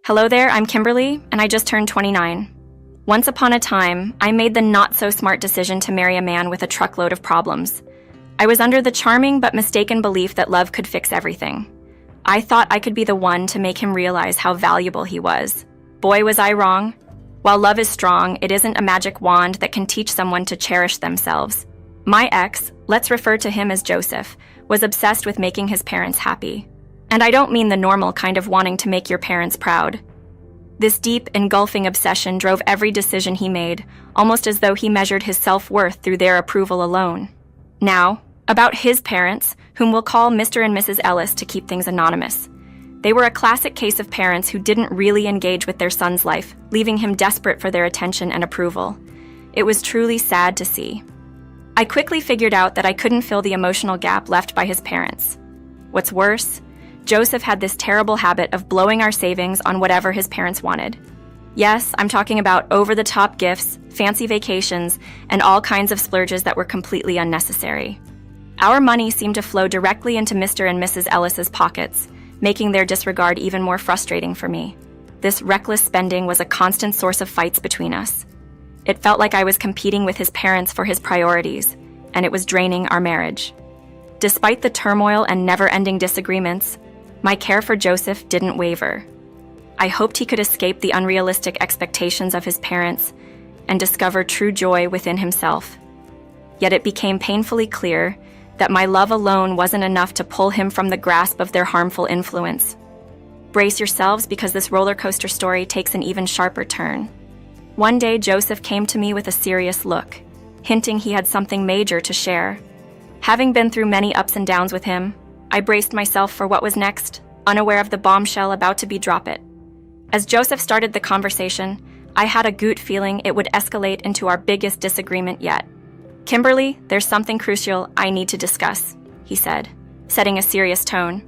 Hello there, I'm Kimberly, and I just turned 29. Once upon a time, I made the not-so-smart decision to marry a man with a truckload of problems. I was under the charming but mistaken belief that love could fix everything. I thought I could be the one to make him realize how valuable he was. Boy, was I wrong. While love is strong, it isn't a magic wand that can teach someone to cherish themselves. My ex, let's refer to him as Joseph, was obsessed with making his parents happy. And I don't mean the normal kind of wanting to make your parents proud. This deep, engulfing obsession drove every decision he made, almost as though he measured his self-worth through their approval alone. Now, about his parents, whom we'll call Mr. and Mrs. Ellis to keep things anonymous. They were a classic case of parents who didn't really engage with their son's life, leaving him desperate for their attention and approval. It was truly sad to see. I quickly figured out that I couldn't fill the emotional gap left by his parents. What's worse, Joseph had this terrible habit of blowing our savings on whatever his parents wanted. Yes, I'm talking about over-the-top gifts, fancy vacations, and all kinds of splurges that were completely unnecessary. Our money seemed to flow directly into Mr. and Mrs. Ellis's pockets, making their disregard even more frustrating for me. This reckless spending was a constant source of fights between us. It felt like I was competing with his parents for his priorities, and it was draining our marriage. Despite the turmoil and never-ending disagreements, my care for Joseph didn't waver. I hoped he could escape the unrealistic expectations of his parents and discover true joy within himself. Yet it became painfully clear that my love alone wasn't enough to pull him from the grasp of their harmful influence. Brace yourselves, because this roller coaster story takes an even sharper turn. One day, Joseph came to me with a serious look, hinting he had something major to share. Having been through many ups and downs with him, I braced myself for what was next, unaware of the bombshell about to be dropped. As Joseph started the conversation, I had a gut feeling it would escalate into our biggest disagreement yet. "Kimberly, there's something crucial I need to discuss," he said, setting a serious tone.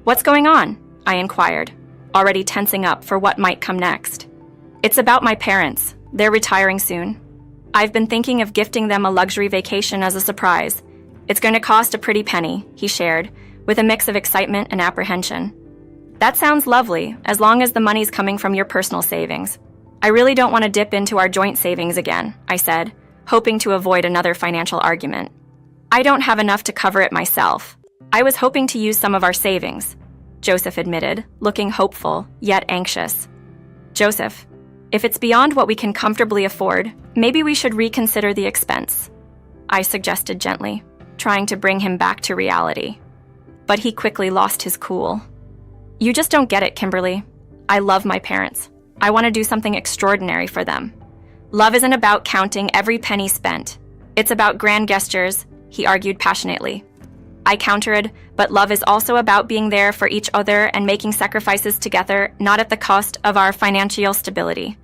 "What's going on?" I inquired, already tensing up for what might come next. "It's about my parents. They're retiring soon. I've been thinking of gifting them a luxury vacation as a surprise. It's going to cost a pretty penny," he shared, with a mix of excitement and apprehension. "That sounds lovely, as long as the money's coming from your personal savings. I really don't want to dip into our joint savings again," I said, hoping to avoid another financial argument. "I don't have enough to cover it myself. I was hoping to use some of our savings," Joseph admitted, looking hopeful, yet anxious. "Joseph, if it's beyond what we can comfortably afford, maybe we should reconsider the expense," I suggested gently, trying to bring him back to reality. But he quickly lost his cool. "You just don't get it, Kimberly. I love my parents. I want to do something extraordinary for them. Love isn't about counting every penny spent. It's about grand gestures," he argued passionately. I countered, "But love is also about being there for each other and making sacrifices together, not at the cost of our financial stability.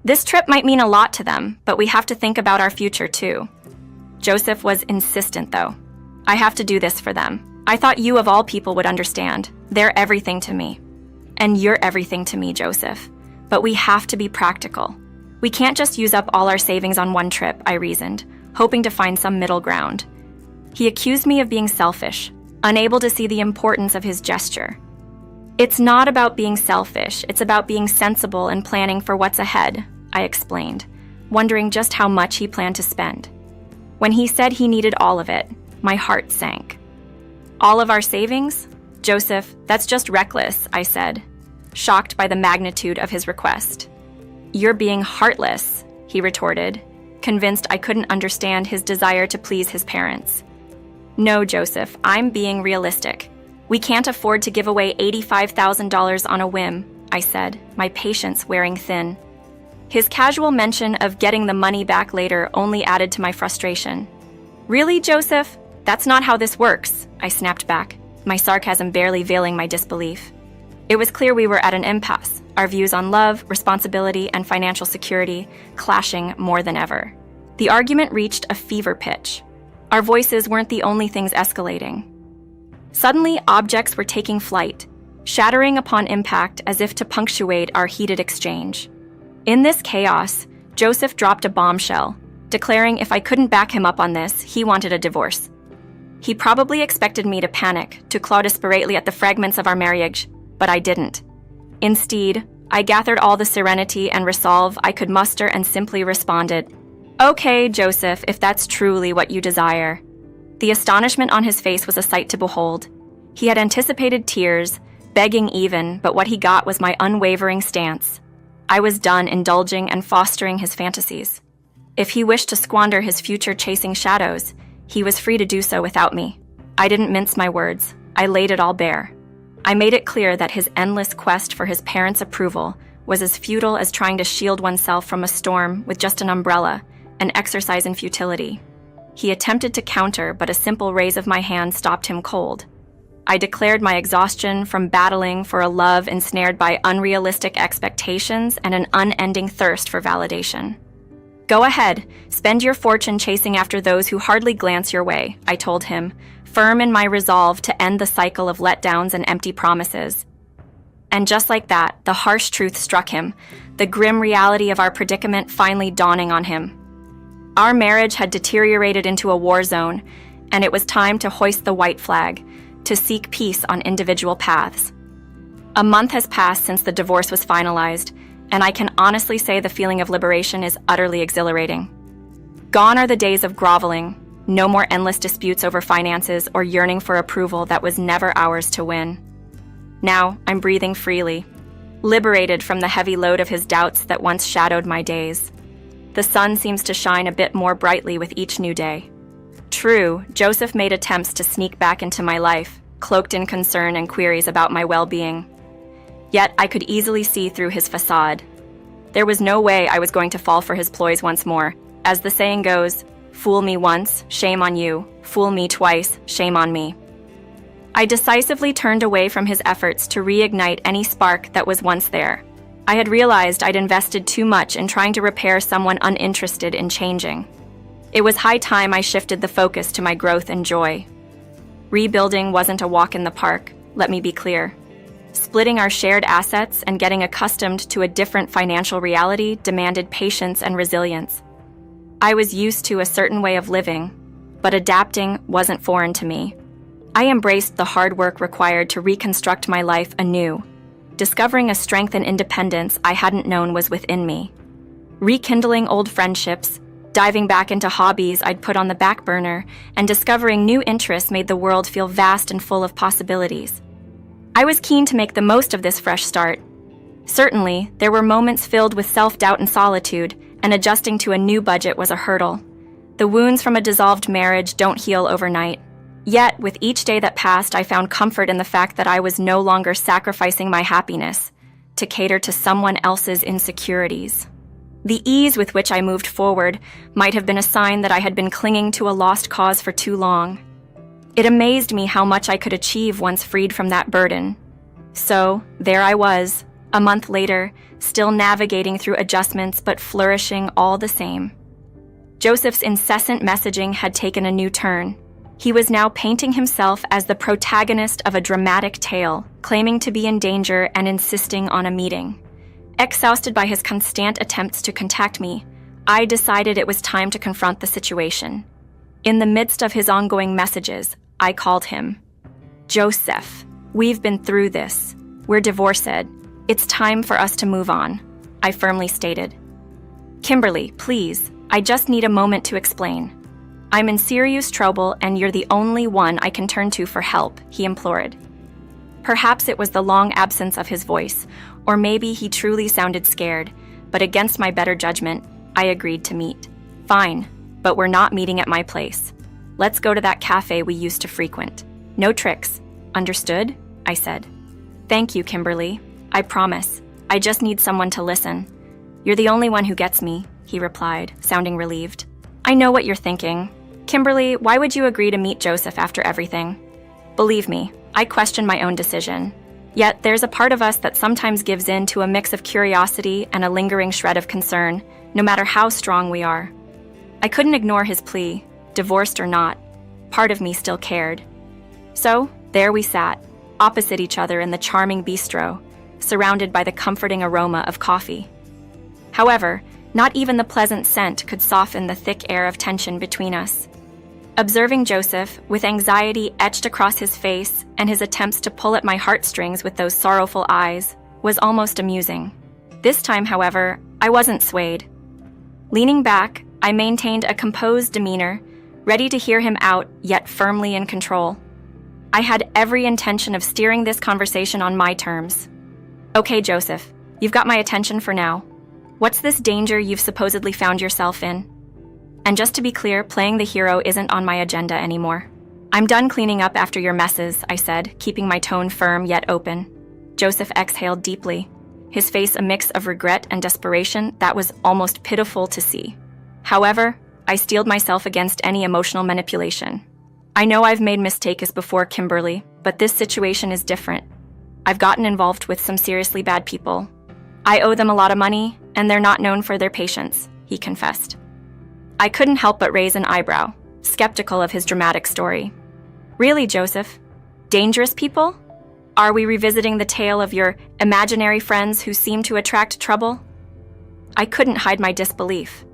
This trip might mean a lot to them, but we have to think about our future too." Joseph was insistent, though. "I have to do this for them. I thought you of all people would understand. They're everything to me." "And you're everything to me, Joseph. But we have to be practical. We can't just use up all our savings on one trip," I reasoned, hoping to find some middle ground. He accused me of being selfish, unable to see the importance of his gesture. "It's not about being selfish, it's about being sensible and planning for what's ahead," I explained, wondering just how much he planned to spend. When he said he needed all of it, my heart sank. "All of our savings? Joseph, that's just reckless," I said, shocked by the magnitude of his request. "You're being heartless," he retorted, convinced I couldn't understand his desire to please his parents. "No, Joseph, I'm being realistic. We can't afford to give away $85,000 on a whim," I said, my patience wearing thin. His casual mention of getting the money back later only added to my frustration. "Really, Joseph? That's not how this works," I snapped back, my sarcasm barely veiling my disbelief. It was clear we were at an impasse, our views on love, responsibility, and financial security clashing more than ever. The argument reached a fever pitch. Our voices weren't the only things escalating. Suddenly, objects were taking flight, shattering upon impact as if to punctuate our heated exchange. In this chaos, Joseph dropped a bombshell, declaring if I couldn't back him up on this, he wanted a divorce. He probably expected me to panic, to claw desperately at the fragments of our marriage, but I didn't. Instead, I gathered all the serenity and resolve I could muster and simply responded, "Okay, Joseph, if that's truly what you desire." The astonishment on his face was a sight to behold. He had anticipated tears, begging even, but what he got was my unwavering stance. I was done indulging and fostering his fantasies. If he wished to squander his future chasing shadows, he was free to do so without me. I didn't mince my words. I laid it all bare. I made it clear that his endless quest for his parents' approval was as futile as trying to shield oneself from a storm with just an umbrella, an exercise in futility. He attempted to counter, but a simple raise of my hand stopped him cold. I declared my exhaustion from battling for a love ensnared by unrealistic expectations and an unending thirst for validation. "Go ahead, spend your fortune chasing after those who hardly glance your way," I told him, firm in my resolve to end the cycle of letdowns and empty promises. And just like that, the harsh truth struck him, the grim reality of our predicament finally dawning on him. Our marriage had deteriorated into a war zone, and it was time to hoist the white flag, to seek peace on individual paths. A month has passed since the divorce was finalized, and I can honestly say the feeling of liberation is utterly exhilarating. Gone are the days of groveling, no more endless disputes over finances or yearning for approval that was never ours to win. Now I'm breathing freely, liberated from the heavy load of his doubts that once shadowed my days. The sun seems to shine a bit more brightly with each new day. True, Joseph made attempts to sneak back into my life, cloaked in concern and queries about my well-being. Yet I could easily see through his facade. There was no way I was going to fall for his ploys once more. As the saying goes, fool me once, shame on you. Fool me twice, shame on me. I decisively turned away from his efforts to reignite any spark that was once there. I had realized I'd invested too much in trying to repair someone uninterested in changing. It was high time I shifted the focus to my growth and joy. Rebuilding wasn't a walk in the park, let me be clear. Splitting our shared assets and getting accustomed to a different financial reality demanded patience and resilience. I was used to a certain way of living, but adapting wasn't foreign to me. I embraced the hard work required to reconstruct my life anew, discovering a strength and independence I hadn't known was within me. Rekindling old friendships, diving back into hobbies I'd put on the back burner, and discovering new interests made the world feel vast and full of possibilities. I was keen to make the most of this fresh start. Certainly, there were moments filled with self-doubt and solitude, and adjusting to a new budget was a hurdle. The wounds from a dissolved marriage don't heal overnight. Yet, with each day that passed, I found comfort in the fact that I was no longer sacrificing my happiness to cater to someone else's insecurities. The ease with which I moved forward might have been a sign that I had been clinging to a lost cause for too long. It amazed me how much I could achieve once freed from that burden. So, there I was, a month later, still navigating through adjustments but flourishing all the same. Joseph's incessant messaging had taken a new turn. He was now painting himself as the protagonist of a dramatic tale, claiming to be in danger and insisting on a meeting. Exhausted by his constant attempts to contact me, I decided it was time to confront the situation. In the midst of his ongoing messages, I called him. "Joseph, we've been through this. We're divorced. It's time for us to move on," I firmly stated. "Kimberly, please, I just need a moment to explain. I'm in serious trouble and you're the only one I can turn to for help," he implored. Perhaps it was the long absence of his voice, or maybe he truly sounded scared, but against my better judgment, I agreed to meet. "Fine, but we're not meeting at my place. Let's go to that cafe we used to frequent. No tricks. Understood?" I said. "Thank you, Kimberly. I promise. I just need someone to listen. You're the only one who gets me," he replied, sounding relieved. "I know what you're thinking. Kimberly, why would you agree to meet Joseph after everything? Believe me, I question my own decision. Yet there's a part of us that sometimes gives in to a mix of curiosity and a lingering shred of concern, no matter how strong we are." I couldn't ignore his plea, divorced or not. Part of me still cared. So, there we sat, opposite each other in the charming bistro, surrounded by the comforting aroma of coffee. However, not even the pleasant scent could soften the thick air of tension between us. Observing Joseph, with anxiety etched across his face and his attempts to pull at my heartstrings with those sorrowful eyes, was almost amusing. This time, however, I wasn't swayed. Leaning back, I maintained a composed demeanor, ready to hear him out, yet firmly in control. I had every intention of steering this conversation on my terms. Okay, Joseph, you've got my attention for now. What's this danger you've supposedly found yourself in? And just to be clear, playing the hero isn't on my agenda anymore. I'm done cleaning up after your messes, I said, keeping my tone firm yet open. Joseph exhaled deeply, his face a mix of regret and desperation that was almost pitiful to see. However, I steeled myself against any emotional manipulation. I know I've made mistakes before, Kimberly, but this situation is different. I've gotten involved with some seriously bad people. I owe them a lot of money, and they're not known for their patience, he confessed. I couldn't help but raise an eyebrow, skeptical of his dramatic story. Really, Joseph? Dangerous people? Are we revisiting the tale of your imaginary friends who seem to attract trouble? I couldn't hide my disbelief.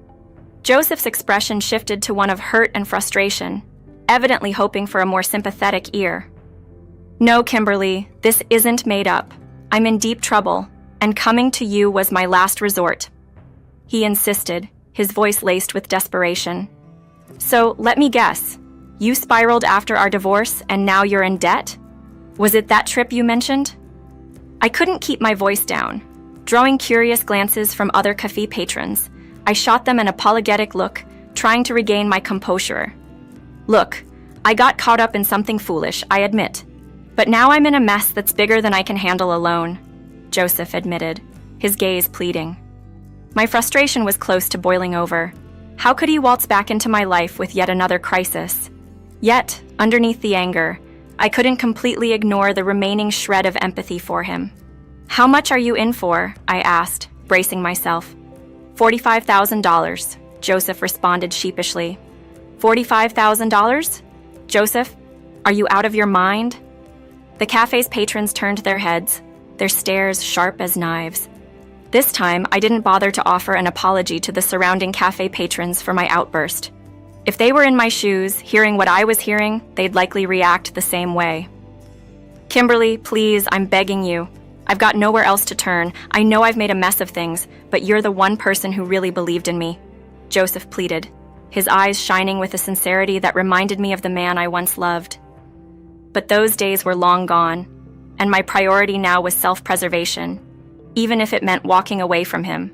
Joseph's expression shifted to one of hurt and frustration, evidently hoping for a more sympathetic ear. No, Kimberly, this isn't made up. I'm in deep trouble, and coming to you was my last resort. He insisted, his voice laced with desperation. So, let me guess. You spiraled after our divorce, and now you're in debt? Was it that trip you mentioned? I couldn't keep my voice down. Drawing curious glances from other cafe patrons, I shot them an apologetic look, trying to regain my composure. Look, I got caught up in something foolish, I admit. But now I'm in a mess that's bigger than I can handle alone, Joseph admitted, his gaze pleading. My frustration was close to boiling over. How could he waltz back into my life with yet another crisis? Yet, underneath the anger, I couldn't completely ignore the remaining shred of empathy for him. How much are you in for? I asked, bracing myself. $45,000, Joseph responded sheepishly. $45,000? Joseph, are you out of your mind? The cafe's patrons turned their heads, their stares sharp as knives. This time, I didn't bother to offer an apology to the surrounding cafe patrons for my outburst. If they were in my shoes, hearing what I was hearing, they'd likely react the same way. Kimberly, please, I'm begging you. I've got nowhere else to turn. I know I've made a mess of things, but you're the one person who really believed in me, Joseph pleaded, his eyes shining with a sincerity that reminded me of the man I once loved. But those days were long gone, and my priority now was self-preservation, even if it meant walking away from him.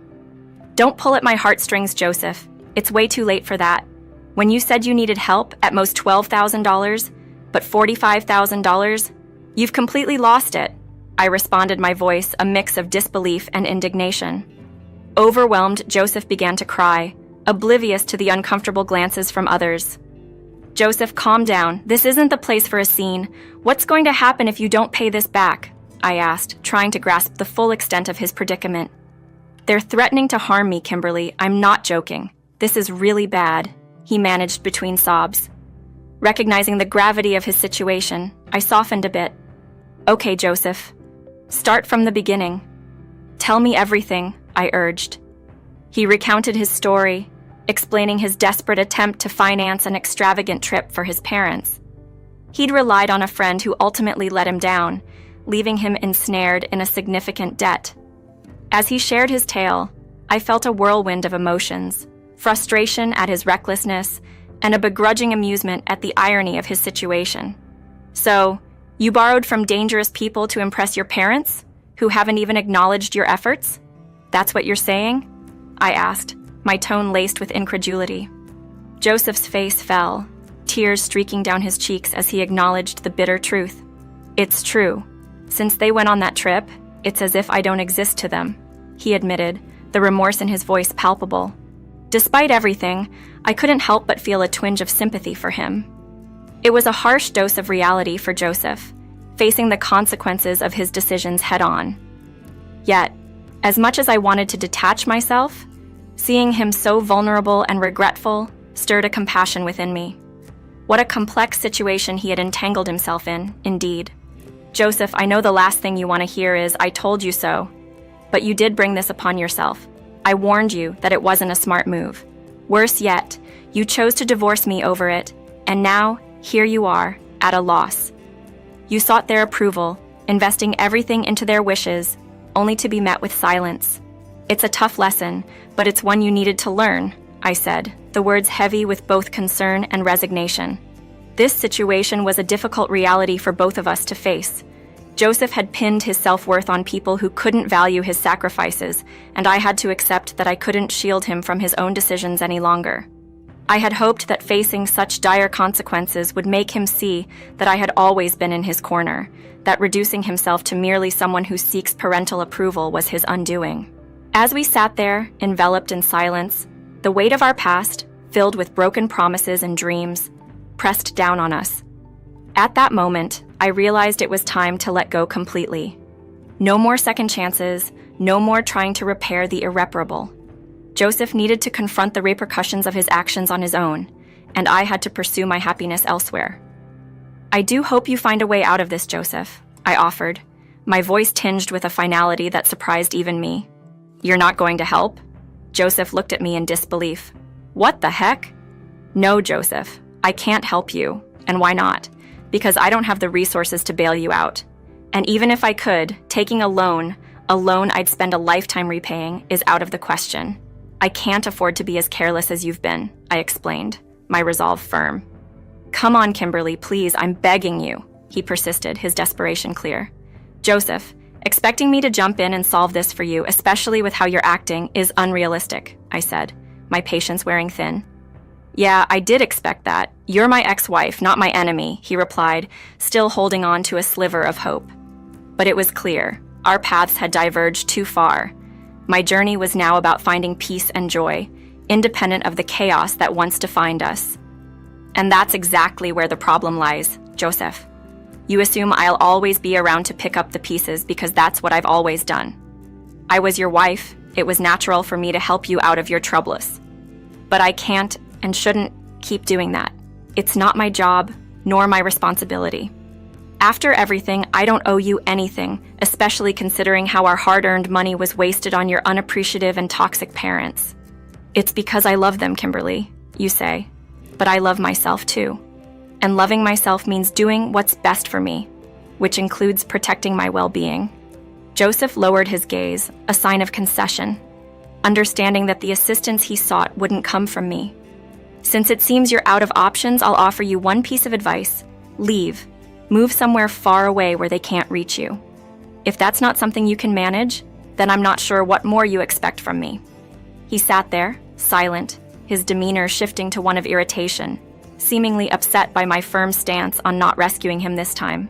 Don't pull at my heartstrings, Joseph. It's way too late for that. When you said you needed help, at most $12,000, but $45,000, you've completely lost it, I responded, my voice a mix of disbelief and indignation. Overwhelmed, Joseph began to cry, oblivious to the uncomfortable glances from others. Joseph, calm down. This isn't the place for a scene. What's going to happen if you don't pay this back? I asked, trying to grasp the full extent of his predicament. They're threatening to harm me, Kimberly. I'm not joking. This is really bad, he managed between sobs. Recognizing the gravity of his situation, I softened a bit. Okay, Joseph. Start from the beginning. Tell me everything, I urged. He recounted his story, explaining his desperate attempt to finance an extravagant trip for his parents. He'd relied on a friend who ultimately let him down, leaving him ensnared in a significant debt. As he shared his tale, I felt a whirlwind of emotions, frustration at his recklessness, and a begrudging amusement at the irony of his situation. So, you borrowed from dangerous people to impress your parents, who haven't even acknowledged your efforts? That's what you're saying? I asked, my tone laced with incredulity. Joseph's face fell, tears streaking down his cheeks as he acknowledged the bitter truth. It's true. Since they went on that trip, it's as if I don't exist to them, he admitted, the remorse in his voice palpable. Despite everything, I couldn't help but feel a twinge of sympathy for him. It was a harsh dose of reality for Joseph, facing the consequences of his decisions head-on. Yet, as much as I wanted to detach myself, seeing him so vulnerable and regretful stirred a compassion within me. What a complex situation he had entangled himself in, indeed. Joseph, I know the last thing you want to hear is, I told you so. But you did bring this upon yourself. I warned you that it wasn't a smart move. Worse yet, you chose to divorce me over it, and now, here you are, at a loss. You sought their approval, investing everything into their wishes, only to be met with silence. It's a tough lesson, but it's one you needed to learn, I said, the words heavy with both concern and resignation. This situation was a difficult reality for both of us to face. Joseph had pinned his self-worth on people who couldn't value his sacrifices, and I had to accept that I couldn't shield him from his own decisions any longer. I had hoped that facing such dire consequences would make him see that I had always been in his corner, that reducing himself to merely someone who seeks parental approval was his undoing. As we sat there, enveloped in silence, the weight of our past, filled with broken promises and dreams, pressed down on us. At that moment, I realized it was time to let go completely. No more second chances, no more trying to repair the irreparable. Joseph needed to confront the repercussions of his actions on his own, and I had to pursue my happiness elsewhere. I do hope you find a way out of this, Joseph, I offered, my voice tinged with a finality that surprised even me. You're not going to help? Joseph looked at me in disbelief. What the heck? No, Joseph, I can't help you. And why not? Because I don't have the resources to bail you out. And even if I could, taking a loan I'd spend a lifetime repaying, is out of the question. I can't afford to be as careless as you've been, I explained, my resolve firm. Come on, Kimberly, please, I'm begging you, he persisted, his desperation clear. Joseph, expecting me to jump in and solve this for you, especially with how you're acting, is unrealistic, I said, my patience wearing thin. Yeah, I did expect that. You're my ex-wife, not my enemy, he replied, still holding on to a sliver of hope. But it was clear, our paths had diverged too far. My journey was now about finding peace and joy, independent of the chaos that once defined us. And that's exactly where the problem lies, Joseph. You assume I'll always be around to pick up the pieces because that's what I've always done. I was your wife. It was natural for me to help you out of your troubles. But I can't and shouldn't keep doing that. It's not my job, nor my responsibility. After everything, I don't owe you anything, especially considering how our hard-earned money was wasted on your unappreciative and toxic parents. It's because I love them, Kimberly, you say. But I love myself too. And loving myself means doing what's best for me, which includes protecting my well-being. Joseph lowered his gaze, a sign of concession, understanding that the assistance he sought wouldn't come from me. Since it seems you're out of options, I'll offer you one piece of advice. Leave. Move somewhere far away where they can't reach you. If that's not something you can manage, then I'm not sure what more you expect from me. He sat there, silent, his demeanor shifting to one of irritation, seemingly upset by my firm stance on not rescuing him this time.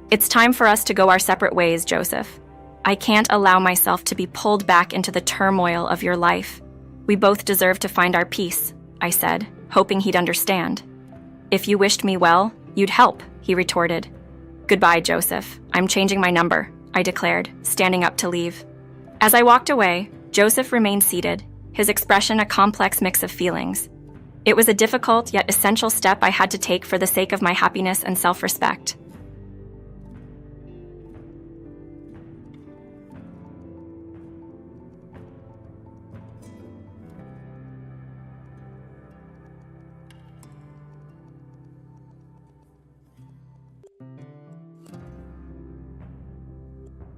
It's time for us to go our separate ways, Joseph. I can't allow myself to be pulled back into the turmoil of your life. We both deserve to find our peace, I said, hoping he'd understand. If you wished me well, you'd help, he retorted. Goodbye, Joseph. I'm changing my number, I declared, standing up to leave. As I walked away, Joseph remained seated, his expression a complex mix of feelings. It was a difficult yet essential step I had to take for the sake of my happiness and self-respect.